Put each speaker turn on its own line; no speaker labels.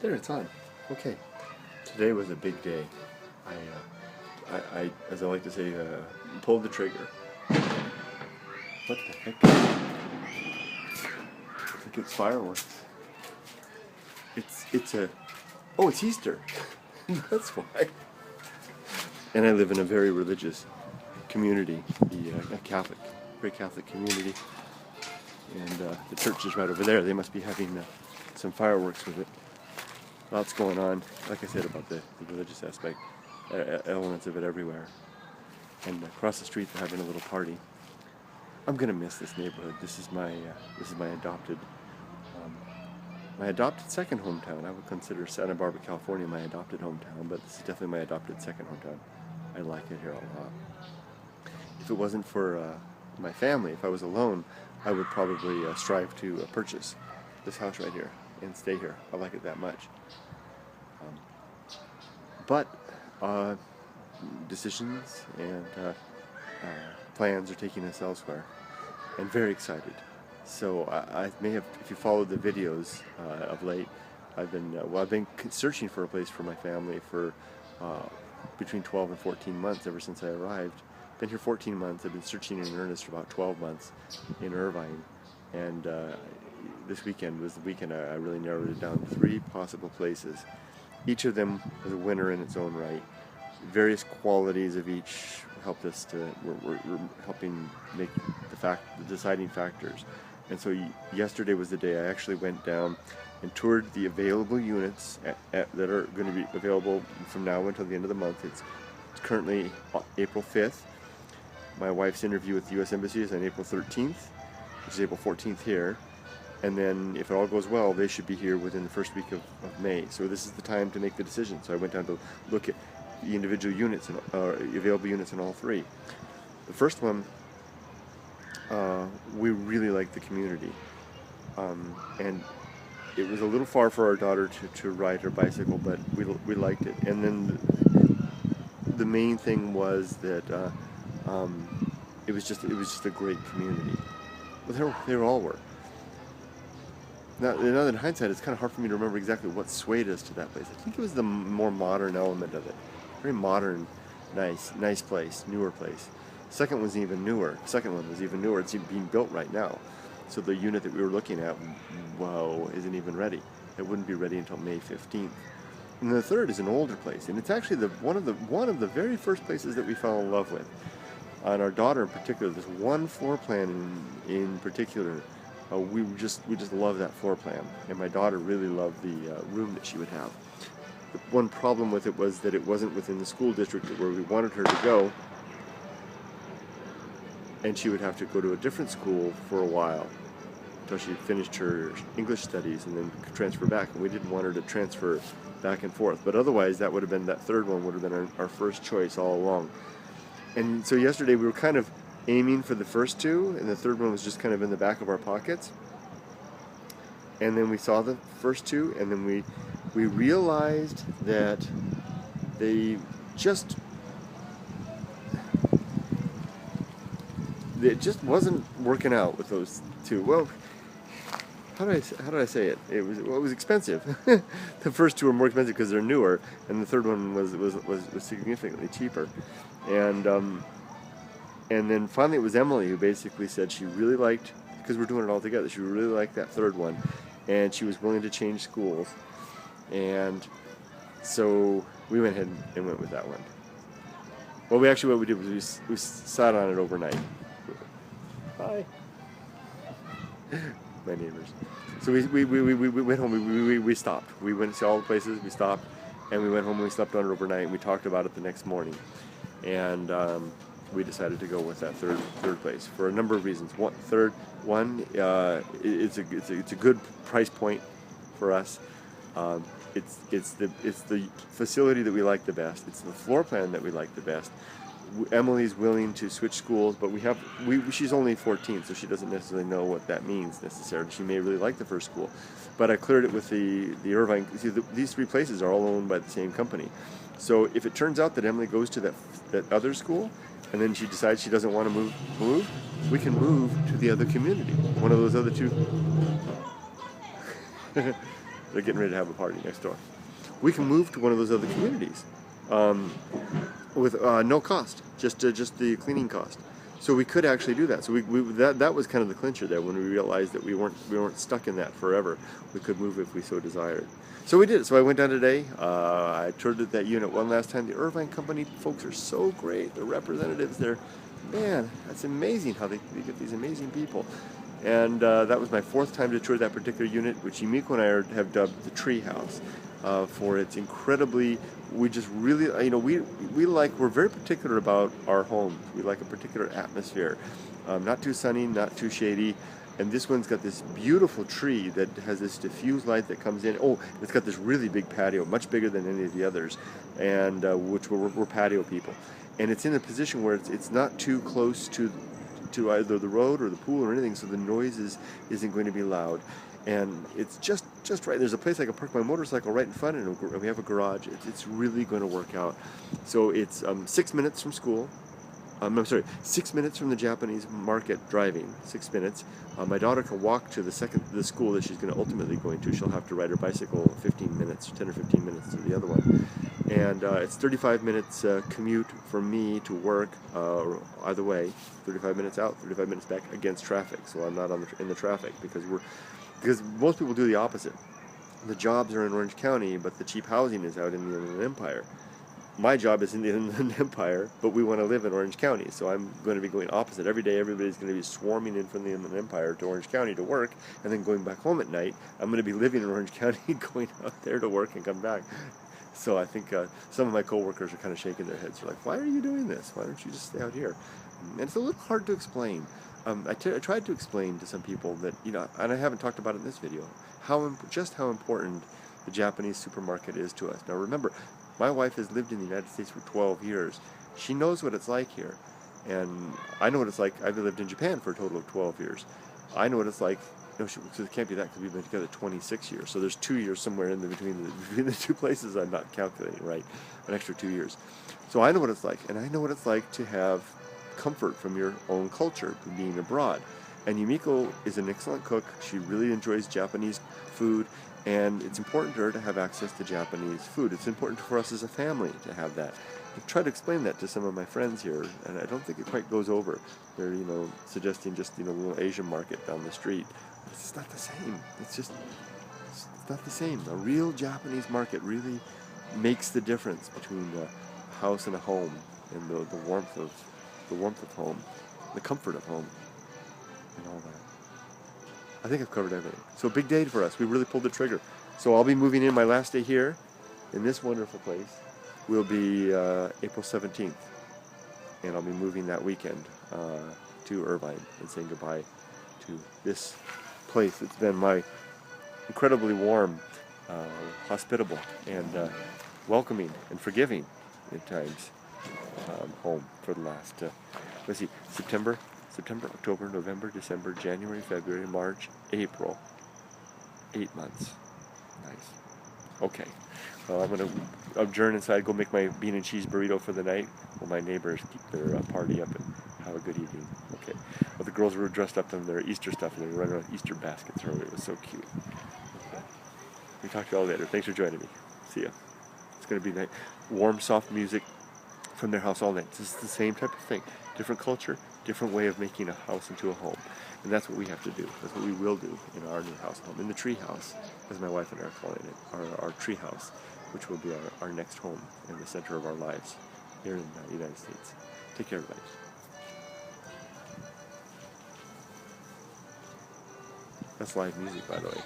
There, it's on. Okay. Today was a big day. I as I like to say, pulled the trigger. What the heck? I think it's fireworks. It's Easter. That's why. And I live in a very religious community, a Catholic, very Catholic community. And the church is right over there. They must be having some fireworks with it. Lots going on, like I said, about the religious aspect, elements of it everywhere. And across the street they're having a little party. I'm gonna miss this neighborhood. This is my adopted second hometown. I would consider Santa Barbara, California, my adopted hometown, but this is definitely my adopted second hometown. I like it here a lot. If it wasn't for my family, if I was alone, I would probably strive to purchase this house right here and stay here. I like it that much. But decisions and plans are taking us elsewhere. I'm very excited. So I may have, if you followed the videos of late, I've been searching for a place for my family for between 12 and 14 months ever since I arrived. Been here 14 months. I've been searching in earnest for about 12 months in Irvine, and this weekend was the weekend I really narrowed it down to 3 possible places. Each of them was a winner in its own right. Various qualities of each helped us to were helping make the deciding factors. And so yesterday was the day I actually went down and toured the available units that are going to be available from now until the end of the month. It's currently April 5th. My wife's interview with the U.S. Embassy is on April 13th, which is April 14th here. And then, if it all goes well, they should be here within the first week of May. So this is the time to make the decision. So I went down to look at the individual units, and available units in all 3. The first one, we really liked the community. And it was a little far for our daughter to ride her bicycle, but we liked it. And then the main thing was that it was just a great community. Well, they all were. Now, in hindsight, it's kind of hard for me to remember exactly what swayed us to that place. I think it was the more modern element of it. Very modern, nice place, newer place. Second one was even newer. It's being built right now. So the unit that we were looking at, isn't even ready. It wouldn't be ready until May 15th. And the third is an older place, and it's actually one of the very first places that we fell in love with. And our daughter in particular, this one floor plan in particular. We just love that floor plan, and my daughter really loved the room that she would have. The one problem with it was that it wasn't within the school district where we wanted her to go, and she would have to go to a different school for a while until she finished her English studies and then transfer back. And we didn't want her to transfer back and forth. But otherwise, that third one would have been our first choice all along. And so yesterday we were kind of aiming for the first 2, and the third one was just kind of in the back of our pockets. And then we saw the first 2, and then we realized that it just wasn't working out with those 2. Well, how did I say it? It was expensive. The first 2 were more expensive because they're newer, and the third one was significantly cheaper. And then finally it was Emily who basically said she really liked, because we're doing it all together, she really liked that third one, and she was willing to change schools. And so we went ahead and went with that one. Well, what we did was we sat on it overnight. Hi. My neighbors. So we went home, we stopped. We went to see all the places, we stopped, and we went home and we slept on it overnight, and we talked about it the next morning. And we decided to go with that third place for a number of reasons. It's a good price point for us. It's the facility that we like the best. It's the floor plan that we like the best. Emily's willing to switch schools, but she's only 14, so she doesn't necessarily know what that means necessarily. She may really like the first school, but I cleared it with the Irvine. See, these 3 places are all owned by the same company. So if it turns out that Emily goes to that other school, and then she decides she doesn't want to move, we can move to the other community, one of those other 2. They're getting ready to have a party next door. We can move to one of those other communities with no cost, just the cleaning cost. So we could actually do that. So that was kind of the clincher there when we realized that we weren't stuck in that forever. We could move if we so desired. So we did. So I went down today. I toured that unit one last time. The Irvine Company folks are so great. The representatives there, man, that's amazing how they get these amazing people. And that was my 4th time to tour that particular unit, which Yumiko and I have dubbed the Treehouse, for its incredibly, we just really, we're very particular about our homes. We like a particular atmosphere, not too sunny, not too shady. And this one's got this beautiful tree that has this diffuse light that comes in. Oh, it's got this really big patio, much bigger than any of the others, and which we're patio people. And it's in a position where it's not too close to either the road or the pool or anything, so the noise isn't going to be loud. And it's just right. There's a place I can park my motorcycle right in front, and we have a garage. It's really going to work out. So it's 6 minutes from school. I'm sorry, 6 minutes from the Japanese market driving, 6 minutes. My daughter can walk to the school that she's going to ultimately go into. She'll have to ride her bicycle 15 minutes, 10 or 15 minutes to the other one. And it's 35 minutes commute for me to work, either way, 35 minutes out, 35 minutes back against traffic. So I'm not in the traffic because most people do the opposite. The jobs are in Orange County, but the cheap housing is out in the Inland Empire. My job is in the Inland Empire, but we want to live in Orange County, so I'm going to be going opposite. Every day, everybody's going to be swarming in from the Inland Empire to Orange County to work, and then going back home at night. I'm going to be living in Orange County, going out there to work and come back. So I think some of my coworkers are kind of shaking their heads. They're like, "Why are you doing this? Why don't you just stay out here?" And it's a little hard to explain. I tried to explain to some people that, and I haven't talked about it in this video, just how important the Japanese supermarket is to us. Now remember, my wife has lived in the United States for 12 years. She knows what it's like here. And I know what it's like. I've lived in Japan for a total of 12 years. I know what it's like. No, so it can't be that because we've been together 26 years. So there's 2 years somewhere between the two places I'm not calculating right. An extra 2 years. So I know what it's like. And I know what it's like to have comfort from your own culture, being abroad. And Yumiko is an excellent cook. She really enjoys Japanese food. And it's important to her to have access to Japanese food. It's important for us as a family to have that. I've tried to explain that to some of my friends here, and I don't think it quite goes over. They're, suggesting just, a little Asian market down the street. It's not the same. It's not the same. A real Japanese market really makes the difference between a house and a home, and the warmth of home, the comfort of home, and all that. I think I've covered everything. So big day for us. We really pulled the trigger. So I'll be moving in. My last day here in this wonderful place will be April 17th. And I'll be moving that weekend to Irvine and saying goodbye to this place. It's been my incredibly warm, hospitable, and welcoming and forgiving at times home for the last, let's see, September, October, November, December, January, February, March, April. 8 months. Nice. Okay. Well, I'm going to adjourn inside, go make my bean and cheese burrito for the night while my neighbors keep their party up and have a good evening. Okay. Well, the girls were dressed up in their Easter stuff and they were running around with Easter baskets earlier. It was so cute. Okay. We talk to you all later. Thanks for joining me. See ya. It's going to be nice. Warm, soft music from their house all night. This is the same type of thing. Different culture, different way of making a house into a home. And that's what we have to do. That's what we will do in our new house home. In the tree house, as my wife and I are calling it. Our tree house, which will be our next home in the center of our lives here in the United States. Take care, everybody. That's live music, by the way.